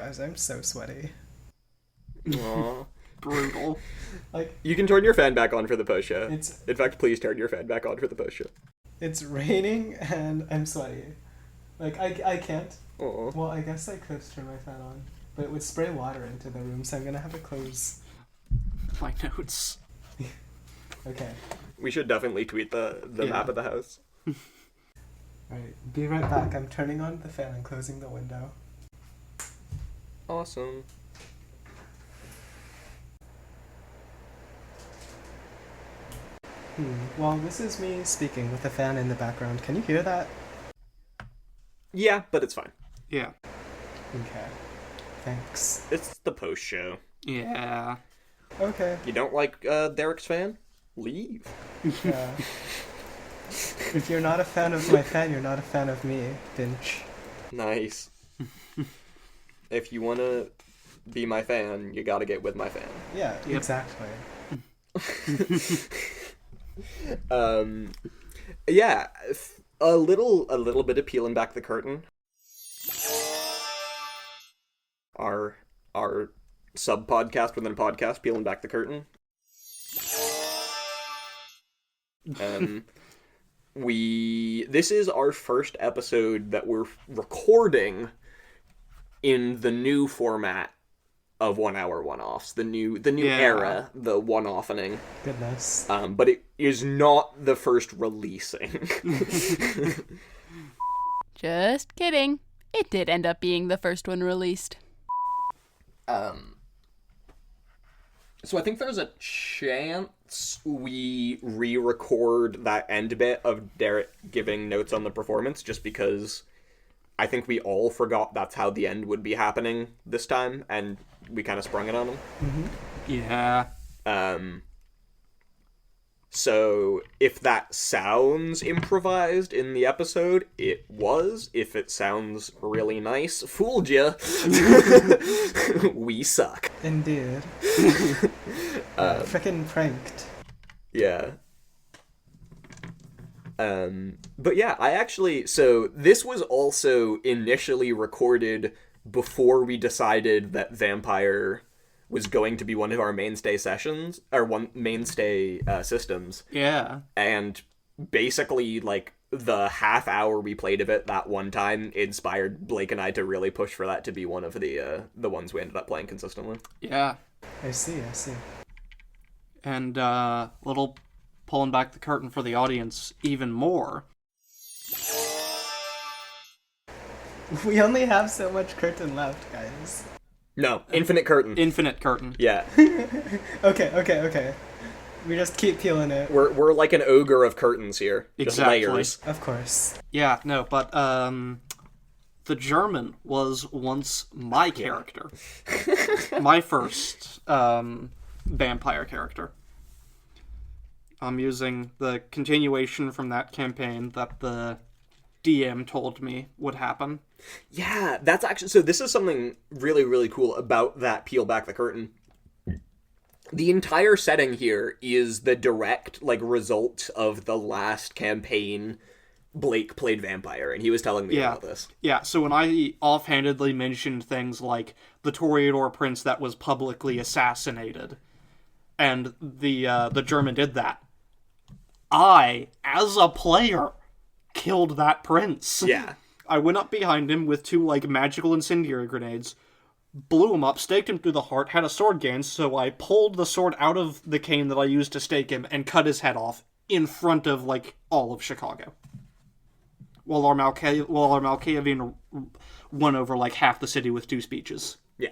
guys, I'm so sweaty. Aww. Brutal. Like, You can turn your fan back on for the post show. it's In fact, please turn your fan back on for the post show. it's raining and I'm sweaty. Like, I can't. Aw. Well, I guess I could turn my fan on, but it would spray water into the room, so I'm gonna have to close. My notes. Okay. We should definitely tweet the Yeah. map of the house. Alright, be right back. I'm turning on the fan and closing the window. Awesome. Well, this is me speaking with the fan in the background. Can you hear that? Yeah, but it's fine. Yeah. Okay. Thanks. It's the post show. Yeah. Okay. You don't like Derek's fan? Leave. Yeah. If you're not a fan of my fan, you're not a fan of me, Finch. Nice. If you want to be my fan, you gotta get with my fan. Yeah, Yep. exactly. Yeah, a little bit of peeling back the curtain. Our sub podcast within a podcast, peeling back the curtain. This is our first episode that we're recording in the new format of 1 hour one-offs, the new Yeah. era, the one-offening. Goodness. But it is not the first releasing. Just kidding. It did end up being the first one released. So I think there's a chance we re-record that end bit of Derek giving notes on the performance, just because I think we all forgot that's how the end would be happening this time, and we kind of sprung it on him. Yeah. So if that sounds improvised in the episode, it was. If it sounds really nice, fooled ya. We suck. Indeed. Frickin' pranked. Yeah. But yeah, so this was also initially recorded before we decided that Vampire was going to be one of our mainstay sessions, or mainstay systems. Yeah. And basically, like, the half hour we played of it that one time inspired Blake and I to really push for that to be one of the ones we ended up playing consistently. Yeah. I see. And little pulling back the curtain for the audience even more. We only have so much curtain left, guys. No, infinite curtain. Infinite curtain. Yeah. Okay. We just keep peeling it. We're like an ogre of curtains here. Just Exactly. layers. Of course. Yeah, no, but the German was once my character. My first vampire character. I'm using the continuation from that campaign that the DM told me would happen. Yeah, that's actually... So this is something really, really cool about that peel back the curtain. The entire setting here is the direct, like, result of the last campaign Blake played Vampire, and he was telling me about this. Yeah, so when I offhandedly mentioned things like the Toreador prince that was publicly assassinated, and the German did that, I, as a player, killed that prince. Yeah. I went up behind him with 2, like, magical incendiary grenades, blew him up, staked him through the heart, had a sword gain, so I pulled the sword out of the cane that I used to stake him and cut his head off in front of, like, all of Chicago. While our Malkavian won over, like, half the city with 2 speeches. Yeah.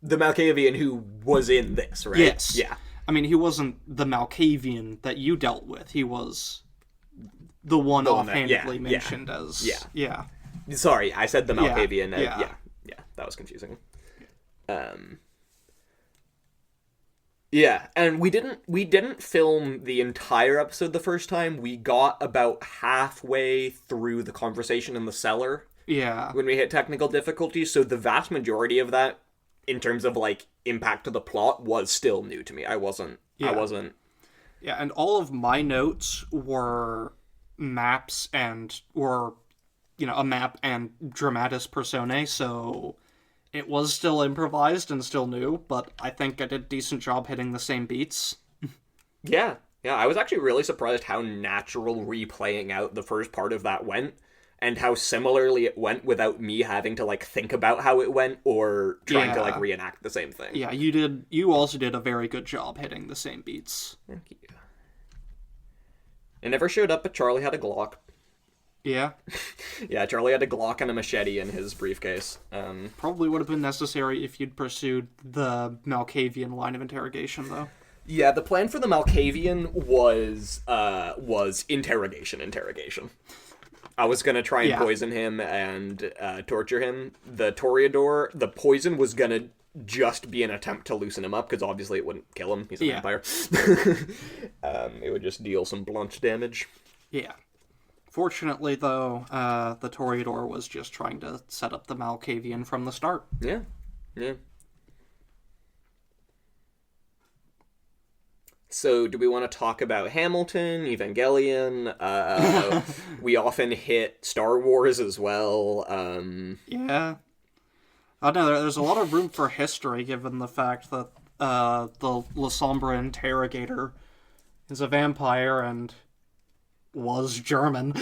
The Malkavian who was in this, right? Yes. Yeah. I mean, he wasn't the Malkavian that you dealt with. He was the one The one that- offhandedly yeah, mentioned as... yeah. Yeah. Sorry, I said the Malkavian. Yeah. Yeah, that was confusing. Yeah, and we didn't film the entire episode the first time. We got about halfway through the conversation in the cellar Yeah. when we hit technical difficulties, so the vast majority of that, in terms of, like, impact to the plot, was still new to me. I wasn't... Yeah, and all of my notes were maps and... or, you know, a map and dramatis personae, so It was still improvised and still new, but I think I did a decent job hitting the same beats. Yeah, I was actually really surprised how natural replaying out the first part of that went, and how similarly it went without me having to, like, think about how it went or trying to, like, reenact the same thing. Yeah, you also did a very good job hitting the same beats. Thank you. It never showed up, but Charlie had a Glock. Yeah. Yeah, Charlie had a Glock and a machete in his briefcase. Probably would have been necessary if you'd pursued the Malkavian line of interrogation, though. Yeah, the plan for the Malkavian was interrogation. I was gonna try and poison him and torture him. The Toreador, the poison was gonna just be an attempt to loosen him up, because obviously it wouldn't kill him. He's a vampire. It would just deal some blunt damage. Yeah. Fortunately, though, the Toreador was just trying to set up the Malkavian from the start. Yeah. So, do we want to talk about Hamilton, Evangelion? We often hit Star Wars as well. Yeah. I don't know, there's a lot of room for history, given the fact that the La Sombra interrogator is a vampire and was German.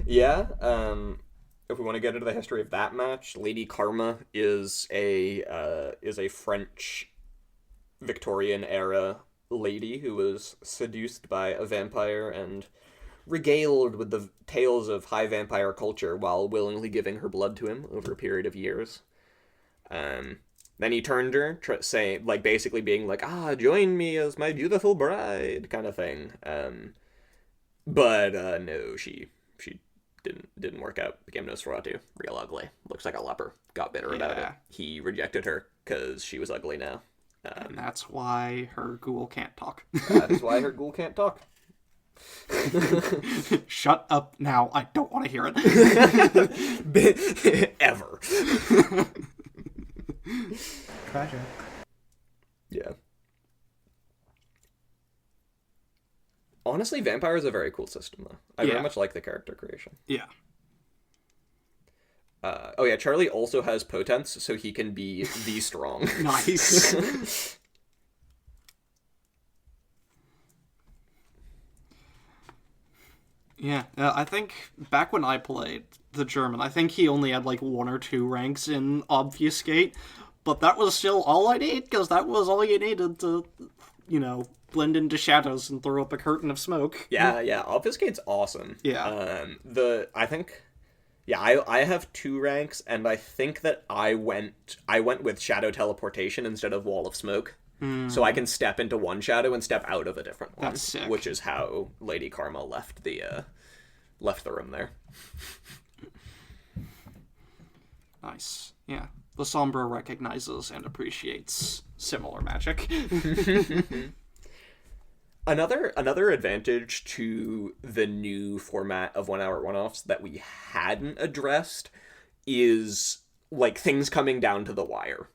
Yeah. If we want to get into the history of that match, Lady Karma is a French Victorian era lady who was seduced by a vampire and regaled with the tales of high vampire culture while willingly giving her blood to him over a period of years. Then he turned her, basically being like, join me as my beautiful bride, kind of thing. But no, she didn't work out. Became Nosferatu. Real ugly. Looks like a leper. Got bitter about it. He rejected her because she was ugly now. And that's why her ghoul can't talk. That is why her ghoul can't talk. Shut up now. I don't want to hear it. Ever. Tragic. Yeah. Honestly, Vampire is a very cool system, though. I very much like the character creation. Yeah. Charlie also has potence, so he can be the strong. Nice. Yeah, I think back when I played the German, I think he only had like 1 or 2 ranks in Obfuscate, but that was still all I need, because that was all you needed to, blend into shadows and throw up a curtain of smoke. Yeah, Obfuscate's awesome. Yeah. I have 2 ranks, and I think that I went with Shadow Teleportation instead of Wall of Smoke. So I can step into one shadow and step out of a different one. That's sick. Which is how Lady Karma left the room there. Nice. Yeah. The Sombra recognizes and appreciates similar magic. Another advantage to the new format of 1 hour one-offs that we hadn't addressed is, like, things coming down to the wire.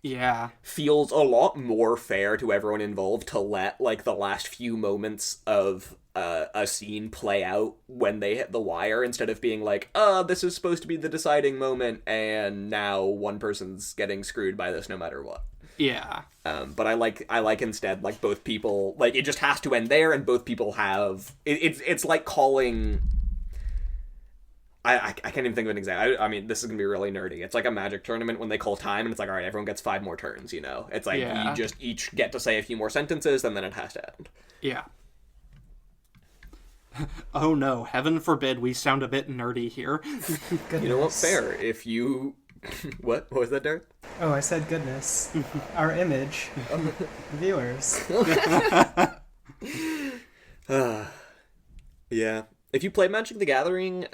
Yeah. Feels a lot more fair to everyone involved to let, like, the last few moments of a scene play out when they hit the wire, instead of being like, this is supposed to be the deciding moment, and now one person's getting screwed by this no matter what. Yeah. But I like instead, like, both people, like, it just has to end there, and both people have, it's like calling, I can't even think of an example. I mean, this is gonna be really nerdy. It's like a Magic tournament when they call time, and it's like, all right, everyone gets 5 more turns, It's like, you just each get to say a few more sentences, and then it has to end. Yeah. Oh no, heaven forbid we sound a bit nerdy here. Goodness. You know what? Fair. If you... What was that, Derek? Oh, I said goodness. Our image. Viewers. Yeah. If you play Magic the Gathering,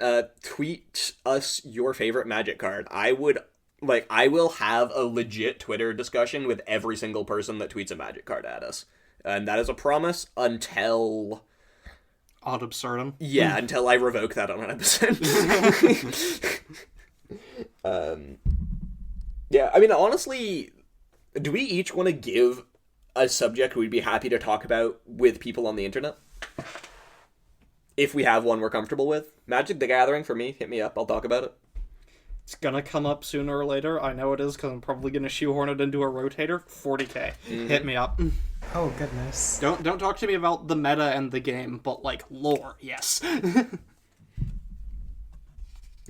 tweet us your favorite Magic card. I will have a legit Twitter discussion with every single person that tweets a Magic card at us. And that is a promise until... Ad absurdum. Yeah, until I revoke that on an episode. Yeah, I mean, honestly, do we each want to give a subject we'd be happy to talk about with people on the internet? If we have one we're comfortable with. Magic the Gathering, for me, hit me up, I'll talk about it. It's gonna come up sooner or later. I know it is because I'm probably gonna shoehorn it into a rotator. 40k. Hit me up. Oh goodness. Don't talk to me about the meta and the game, but like lore, yes.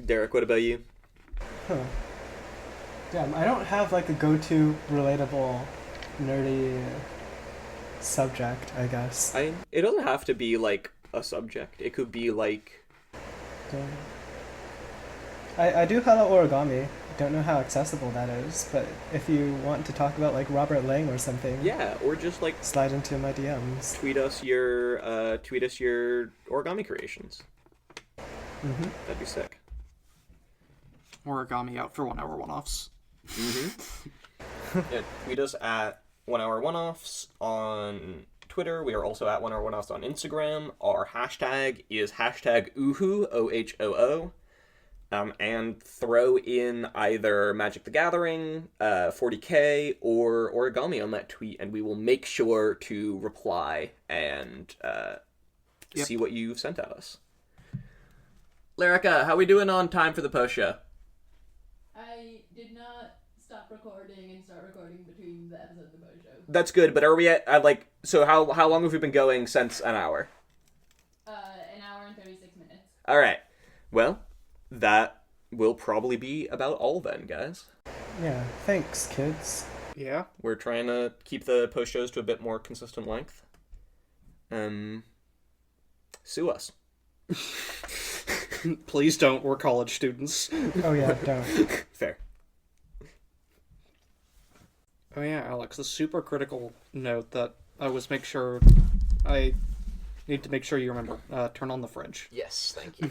Derek, what about you? Huh. Damn, I don't have like a go-to relatable nerdy subject, I guess. It doesn't have to be like a subject. It could be like Damn. I do hello origami. Don't know how accessible that is, but if you want to talk about like Robert Lang or something, yeah, or just like slide into my DMs. tweet us your origami creations. Mm-hmm. That'd be sick. Origami out for 1 hour one-offs. Yeah, tweet us at 1 hour one-offs on Twitter. We are also at 1 hour one-offs on Instagram. Our hashtag is hashtag Oohoo, OHOO. And throw in either Magic the Gathering, 40k, or origami on that tweet, and we will make sure to reply and see what you've sent at us. Lyrica, how we doing on time for the post show? I did not stop recording and start recording between the episode of the post show. That's good, but are we at like, so how long have we been going since an hour? An hour and 36 minutes. Alright, well, that will probably be about all then, guys. Yeah, thanks, kids. Yeah. We're trying to keep the post shows to a bit more consistent length. Sue us. Please don't. We're college students. Oh yeah, don't. Fair. Oh yeah, Alex, a super critical note that I need to make sure you remember. Turn on the fridge. Yes, thank you.